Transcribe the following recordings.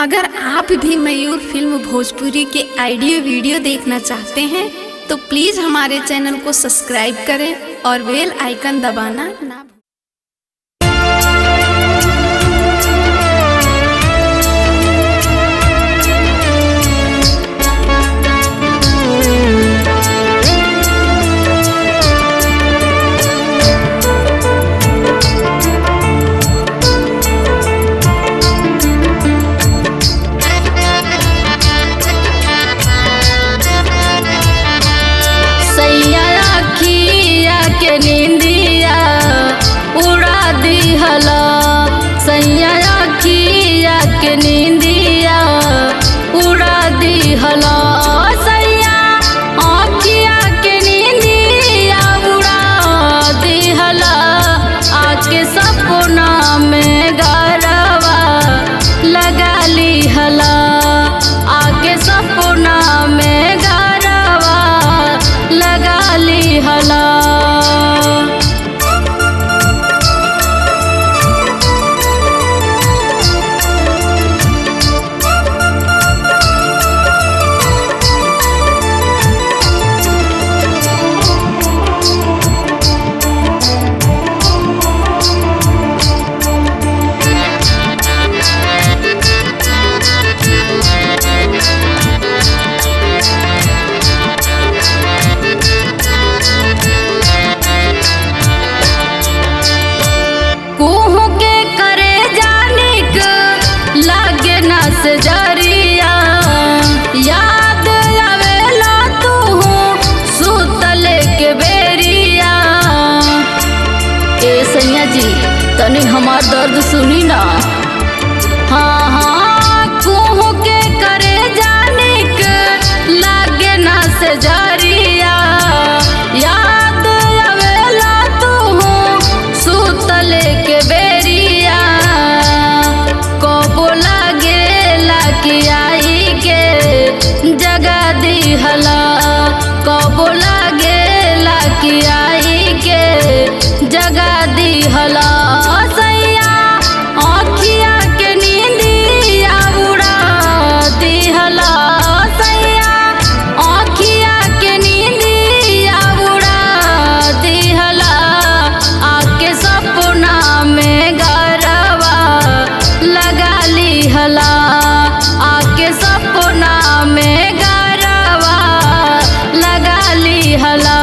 अगर आप भी मयूर फिल्म भोजपुरी के ऑडियो वीडियो देखना चाहते हैं तो प्लीज़ हमारे चैनल को सब्सक्राइब करें और बेल आइकन दबाना ना भूलें। नींदिया उड़ा दिहला सैया अखिया के नींदिया उड़ा दिहला सैया अखिया के नींदिया उड़ा दिहला आके सपना में गरवा लगा लिहला आके सपना में गरवा लगा लिहला। जरिया याद आवेला तू सुतल के बेरिया। ए सैया जी तनी हमार दर्द सुनी ना। हाँ हाँ कुहू के करे जाने के लागे ना से जरिया याद आवेला तू सुतल के बेरिया। कबो लागे कि आई के जगा दिहला कबो लागेला कि आई के जगा दिहला सैया अखिया के नींदिया उड़ा दिहला सैया अखिया के नींदिया उड़ा दिहला आके सपना में गरवा लगा लिहला आके सपना में गरवा लगा लिहला।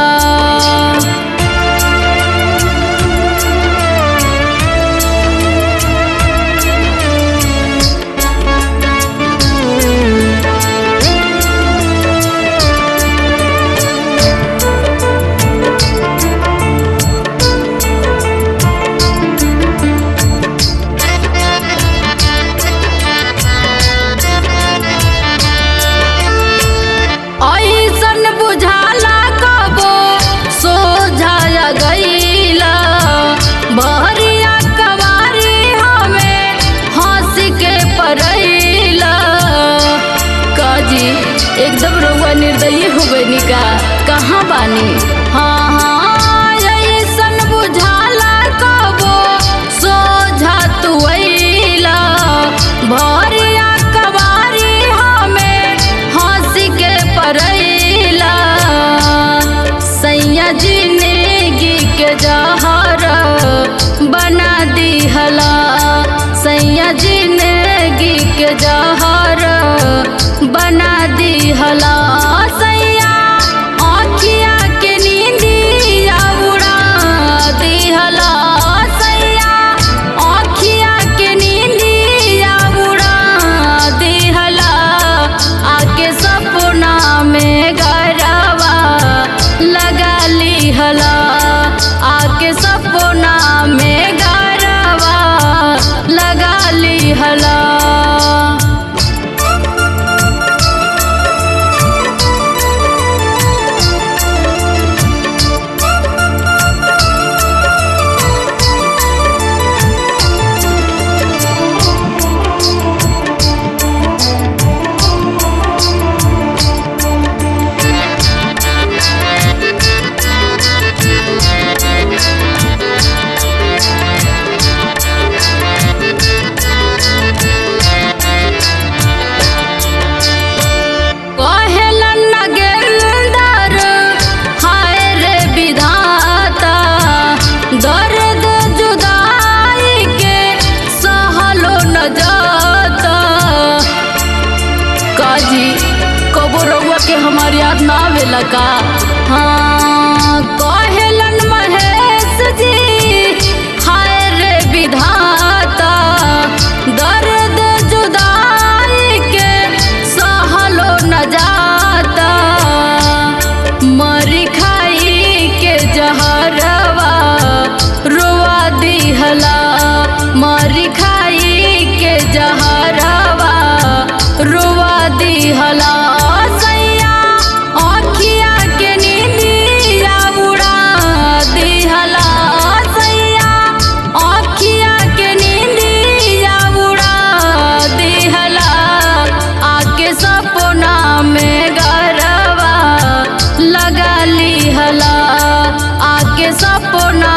बुझाला कबो सोझा गईला बहरिया कवारी हमें हंस के परैला। काजी एकदम रउआ निर्दयी हो गई का कहाँ बानी। हाँ हाँ ऐसन बुझाला कबो सोझा तू अइला बहरिया कवारी हमें हंस के परैला। सैया जिंदगी के जहर बना दिहला सैया जिंदगी के जहर बना दिहला सैया अखिया के नींदिया उड़ा दिहला सैया अखिया के नींदिया उड़ा दिहला आके सपना में गरवा लगा लिहला आके सपना में गरवा लगा लिहला। के हमार याद ना आवेला का। हाँ कहेलन महेश जी हाय रे विधाता, दर्द जुदाई के सहलो न जाता, मरी खाई के जहरवा रुआ दिहला, मरी खाई के जहरवा रुआ दिहला। सैया आँखिया के नींदिया उड़ा दिहला, सैया आँखिया के नींदिया उड़ा दिहला, आके सपना में गरवा लगा लिहला, आके सपना